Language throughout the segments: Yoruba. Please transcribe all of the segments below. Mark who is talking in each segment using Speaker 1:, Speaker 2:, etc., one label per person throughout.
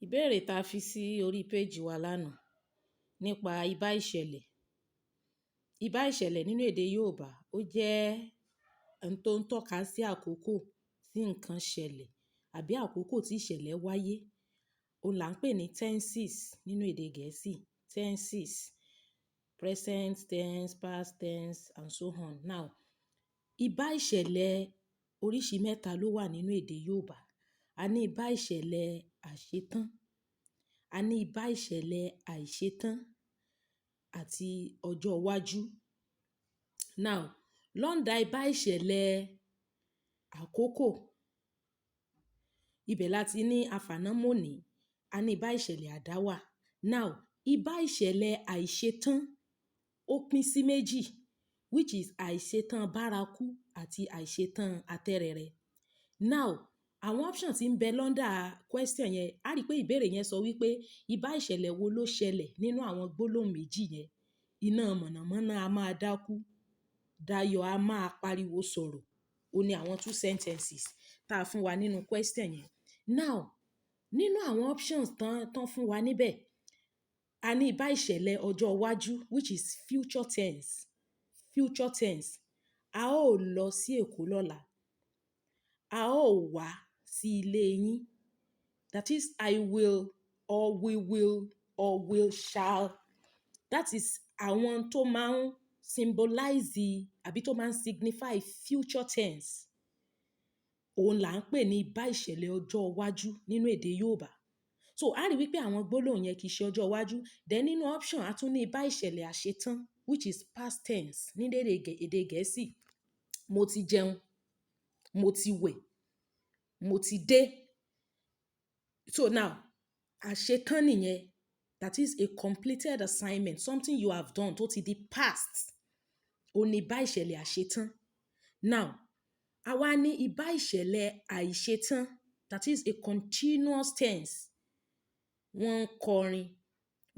Speaker 1: Ìbéèrè tá a fi sí orí péjì wa lánàá nípa ibà ìṣẹ̀lẹ̀. Ibà ìṣẹ̀lẹ̀ nínú èdè Yorùbá ó jẹ́ ohun tó ń tọ́ka sí àkókò tí nǹkan ṣẹlẹ̀ àbí àkókò tí ìṣẹ̀lẹ̀ wáyé. Òun là ń pè ní tenses nínú èdè Gẹ̀ẹ́sì. Tenses, present tense, past tense and so on. Now, ibà ìṣẹ̀lẹ̀ oríṣi mẹ́ta ló wà nínú èdè Yorùbá. A ní ibà ìṣẹ̀lẹ̀ àṣetán, a ní ibà ìṣẹ̀lẹ̀ àìṣetán àti ọjọ́ iwájú. Now, lọ́ndà ibà ìṣẹ̀lẹ̀ àkókò, ibẹ̀ láti ní àfànàmọ́ní, a ní ibà ìṣẹ̀lẹ̀ àdáwà. Now, ibà ìṣẹ̀lẹ̀ àìṣetán ó pín sí méjì, which is àìṣetán bárakú àti àìṣetán atẹ́rẹrẹ. Now, àwọn option tí ń bẹ lọ́ndà question yẹn, a rí pé ìbéèrè yẹn sọ wípé ibà ìṣẹ̀lẹ̀ wo ló ṣẹlẹ̀ nínú àwọn gbólóhùn méjì yẹn. Iná mọ̀nàmọ́ná a máa dákú, Dayọ̀ a máa pariwo sọ̀rọ̀. Ó ní àwọn two sentences tá a fún wa nínú question yẹn. Now, nínú àwọn options tán fún wa níbẹ̀, a ní ibà ìṣẹ̀lẹ̀ ọjọ́ iwájú, which is future tense. Future tense. A ó lọ sí Èkó lọ́la. A ó wá sí ilé yín. That is, I will, or we will, or will shall. That is àwọn tó máa ń symbolize àbí tó máa ń signify future tense. Òun là ń pè ní ibà ìṣẹ̀lẹ̀ ọjọ́ iwájú nínú èdè Yorùbá. So, a rí wípé àwọn gbólóhùn yẹn kì í ṣe ọjọ́ iwájú. Then nínú option, a tún ní ibà ìṣẹ̀lẹ̀ àṣetán, which is past tense nínú èdè Gẹ̀ẹ́sì. Mo ti jẹun, mo ti wẹ̀, mo ti dé. So now, àṣetán nìyẹn. That is a completed assignment, something you have done tó ti di past. Ó ní ibà ìṣẹ̀lẹ̀ àṣetán. Now, a wá ní ibà ìṣẹ̀lẹ̀ àìṣetán. That is a continuous tense. Wọ́n ń kọrin,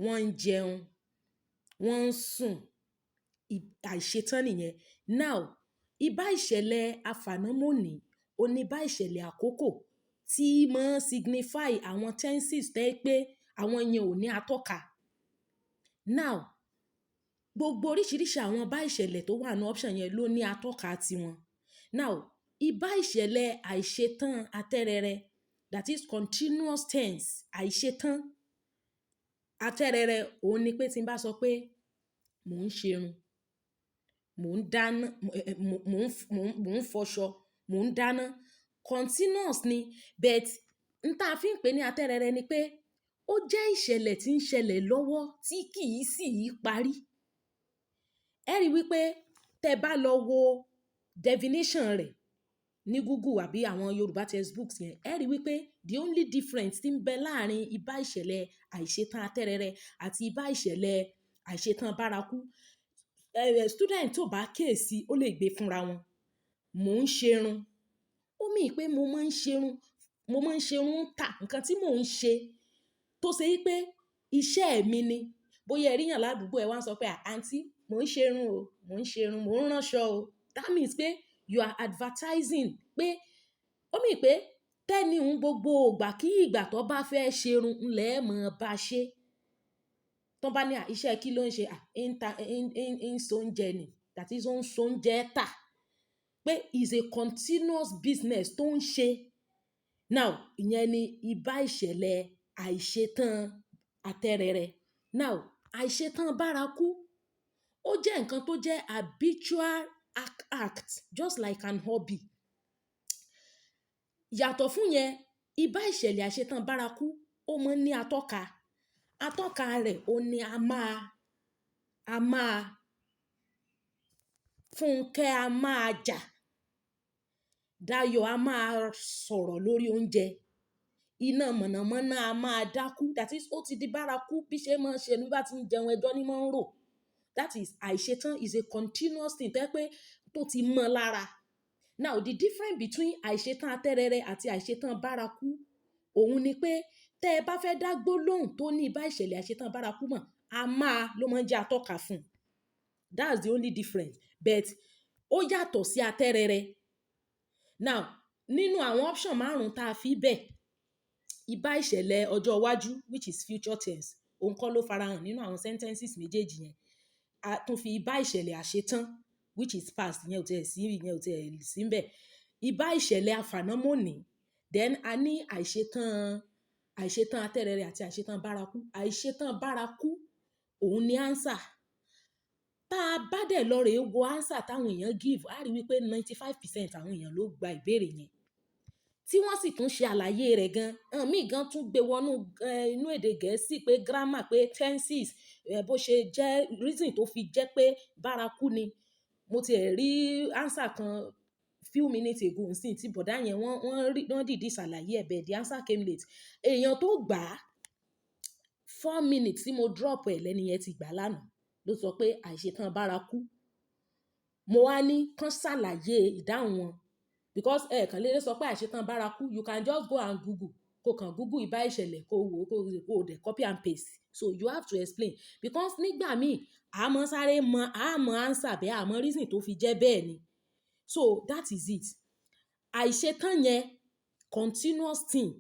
Speaker 1: wọ́n ń jẹun, wọ́n ń sùn. Àìṣetán nìyẹn. Now, ibà ìṣẹ̀lẹ̀ àfànàmọ́ní, ó ní ibà ìṣẹ̀lẹ̀ àkókò tí máa ń signify àwọn tenses tẹ́ pé àwọn yẹn ò ní atọ́ka. Now, gbogbo oríṣiríṣi àwọn ibà ìṣẹ̀lẹ̀ tó wà ní option yẹn ló ní atọ́ka tiwọn. Now, ibà ìṣẹ̀lẹ̀ àìṣetán atẹ́rẹrẹ, that is continuous tense, àìṣetán atẹ́rẹrẹ, òun ni pé tí n bá sọ pé mò ń ṣerun, mò ń dáná, mò ń fọṣọ, mò ń dáná. Continuous ni, but n tá fi ń pè ní atẹ́rẹrẹ ni pé ó jẹ́ ìṣẹ̀lẹ̀ tí ń ṣẹlẹ̀ lọ́wọ́ tí kì í sì í parí. Ẹ rí wípé tẹ́ bá lọ wo definition rẹ̀ ní Google àbí àwọn Yorùbá textbooks yẹn, ẹ rí wípé the only difference tí ń bẹ láàrin ibà ìṣẹ̀lẹ̀ àìṣetán atẹ́rẹrẹ àti ibà ìṣẹ̀lẹ̀ àìṣetán bárakú, student tó bá kíyèsí ó lè gbé fúnra wọn. Mò ń ṣerun. Ó mean pé mo máa ń ṣerun. Mo máa ń ṣerun tà. Nǹkan tí mò ń ṣe tó ṣe wípé iṣẹ́ mi ni. Bóyá ẹ ríyàn ládùúgbò ẹ wá ń sọ pé àǹtí, mò ń ṣerun o, mò ń ṣerun, mò ń ránṣọ o. That means pé you are advertising pé ó mean pé tẹ́ni ń gbogbo ìgbà kí ìgbà tó bá fẹ́ ṣerun ńlẹ̀ mọ̀ bá ṣe. Tó bá ní iṣẹ́ kí ló ń ṣe? In so ń jẹ ni. That is, ó ń so ń jẹ tà. Pé is a continuous business tó ń ṣe. Now, ìyẹn ni ibà ìṣẹ̀lẹ̀ àìṣetán atẹ́rẹrẹ. Now, àìṣetán bárakú, ó jẹ́ nǹkan tó jẹ́ habitual act, just like an hobby. Yàtọ̀ fún yẹn, ibà ìṣẹ̀lẹ̀ àìṣetán bárakú, ó máa ń ní atọ́ka. Atọ́ka rẹ̀ ó ní a máa Fúnkẹ́ a máa jà. Dayọ̀ a máa sọ̀rọ̀ lórí oúnjẹ. Iná mọ̀nàmọ́ná a máa dákú. That is, ó ti di bárakú bí ṣe máa ń ṣe ní bá ti ń jẹun ẹjọ́ ní máa ń rò. That is, àìṣetán is a continuous thing tẹ́ pé tó ti mọ́ lára. Now, the difference between àìṣetán atẹ́rẹrẹ àti àìṣetán bárakú, òun ni pé tẹ́ ẹ bá fẹ́ dá gbólóhùn tó ní ibà ìṣẹ̀lẹ̀ àìṣetán bárakú mọ̀, a máa ló máa ń jẹ́ atọ́ka fún. That's the only difference. But ó yàtọ̀ sí atẹ́rẹrẹ. Now, nínú àwọn option márùn-ún tá a fi bẹ̀, ibà ìṣẹ̀lẹ̀ ọjọ́ iwájú which is future tense òun kọ́ ló farahàn nínú àwọn sentences méjèèjì yẹn. A tún fi ibà ìṣẹ̀lẹ̀ àṣetán which is past ìyẹn ò tiẹ̀ sí ńbẹ̀. Ibà ìṣẹ̀lẹ̀ àfànámọ́ni, then a ní àìṣetán atẹ́rẹrẹ àti àìṣetán bárakú. Àìṣetán bárakú òun ni answer. Tá a bá dẹ̀ lọ rèé wo answer táwọn èèyàn give, a rí wípé 95% àwọn èèyàn ló gba ìbéèrè yẹn, tí wọ́n sì tún ṣe àlàyé rẹ̀ gan. Míì gan tún gbé wọnú inú èdè Gẹ̀ẹ́sì pé grammar, pé tenses, bó ṣe jẹ́ reason tó fi jẹ́ pé bárakú ni. Mo tiẹ̀ rí answer kan few minutes ago nsìn tí bọ̀dá yẹn wọ́n dìídì ṣàlàyé ẹ̀ bẹ́ẹ̀, the answer came late. Èèyàn tó gbà á 4 minutes tí mo drop ẹ̀ lẹ́ni yẹn ti gbà lánàá ló sọ pé àìṣetán bárakú. Mo wá ní kán ṣàlàyé ìdáhùn wọn because kàn lè sọ pé àìṣetán bárakú, you can just go and google, kó kàn google ibà ìṣẹ̀lẹ̀ kó wò kó dẹ̀ copy and paste. So you have to explain because nígbà míì àmọ́ sáré àmọ́ answer bẹ́ẹ̀, àmọ́ reason tó fi jẹ́ bẹ́ẹ̀ ni. So that is it. Àìṣetán yẹn continuous thing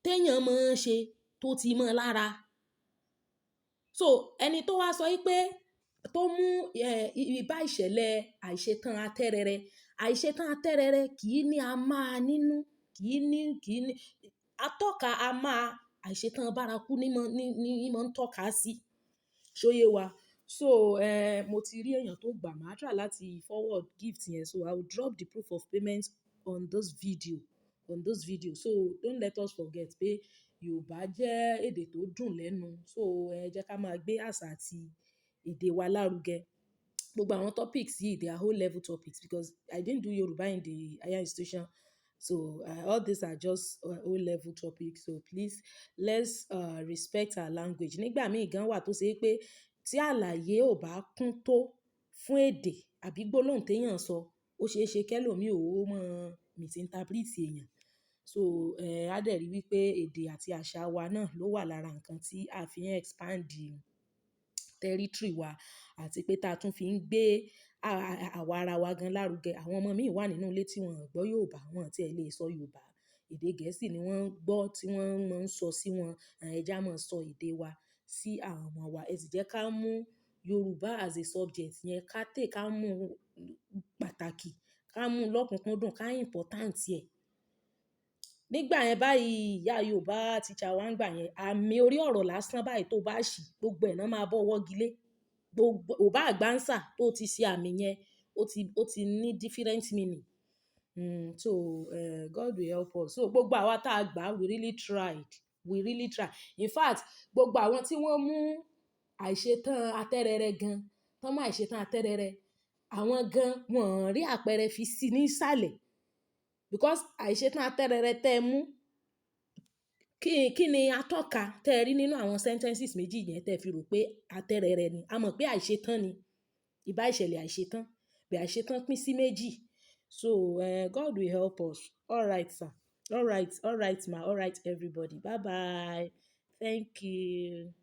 Speaker 1: téèyàn máa ń ṣe tó ti mọ́ lára. So ẹni tó wá sọ wípé tó mú ibà ìṣẹ̀lẹ̀ àìṣetán atẹ́rẹrẹ kì í ní a máa nínú, kì í ní atọ́ka a máa, àìṣetán bárakú ní mọ́ ń tọ́ka sí. Ṣóyé wa? So mo ti rí èèyàn tó gbà, máa try láti forward gift yẹn, so I will drop the proof of payment on this video. So don't let us forget pé Yorùbá jẹ́ èdè tó dùn lẹ́nu, so ẹ jẹ́ ká máa gbé àṣà àti èdè wa lárugẹ. Gbogbo àwọn topics yìí, they are whole level topics because I didn't do Yoruba in the higher institution, so all these are just whole level topics. So please let's respect our language. Nígbà míì gan wà tó ṣe pé tí àlàyé ò bá kún tó fún èdè àbí gbólóhùn téèyàn sọ, ó ṣeé ṣe kẹ́lòmíì ò mọ̀ misinterpret èèyàn. So á dẹ̀ rí wípé èdè àti àṣà wa náà ló wà lára nǹkan tí a fi ń expand territory wa, àti pé tá a tún fi ń gbé àwa ara wa gan lárugẹ. Àwọn ọmọ míì wà nínú ilé tí wọ́n gbọ́ Yorùbá, wọ́n tí ẹ lè sọ Yorùbá, èdè Gẹ̀ẹ́sì ni wọ́n gbọ́ tí wọ́n máa ń sọ sí wọn. Ẹ jẹ́ á máa sọ èdè wa sí àwọn ọmọ wa. Ẹ sì jẹ́ ká mú Yorùbá as a subject yẹn, ká mú pàtàkì, ká mú lọ́kùnkúndùn, ká important ẹ̀. Nígbà yẹn báyìí, ìyá Yorùbá teacher wa ń gbà yẹn, àmì orí ọ̀rọ̀ lásán báyìí tó bá ṣì, gbogbo ẹ̀ náà máa bọ́ wọ́gi lé. Gbogbo ò bá àgbá answer tó ti ṣe àmì yẹn, ó ti ní different meaning. So God will help us. So gbogbo àwa tá a gbà, we really tried. In fact, gbogbo àwọn tí wọ́n mú àìṣetán atẹ́rẹrẹ gan, tán mú àìṣetán atẹ́rẹrẹ, àwọn gan wọ́n rí àpẹẹrẹ fi sí ní ìsàlẹ̀ because àìṣetán atẹ́rẹrẹ tẹ́ mú, kí ni atọ́ka tẹ́ rí nínú àwọn sentences méjì yẹn tẹ́ fi rò pé atẹ́rẹrẹ ni? A mọ̀ pé àìṣetán ni, ibà ìṣẹ̀lẹ̀ àìṣetán, bẹ́ẹ̀ àìṣetán pín sí méjì. So God will help us. All right sir, all right ma, all right everybody, bye bye, thank you.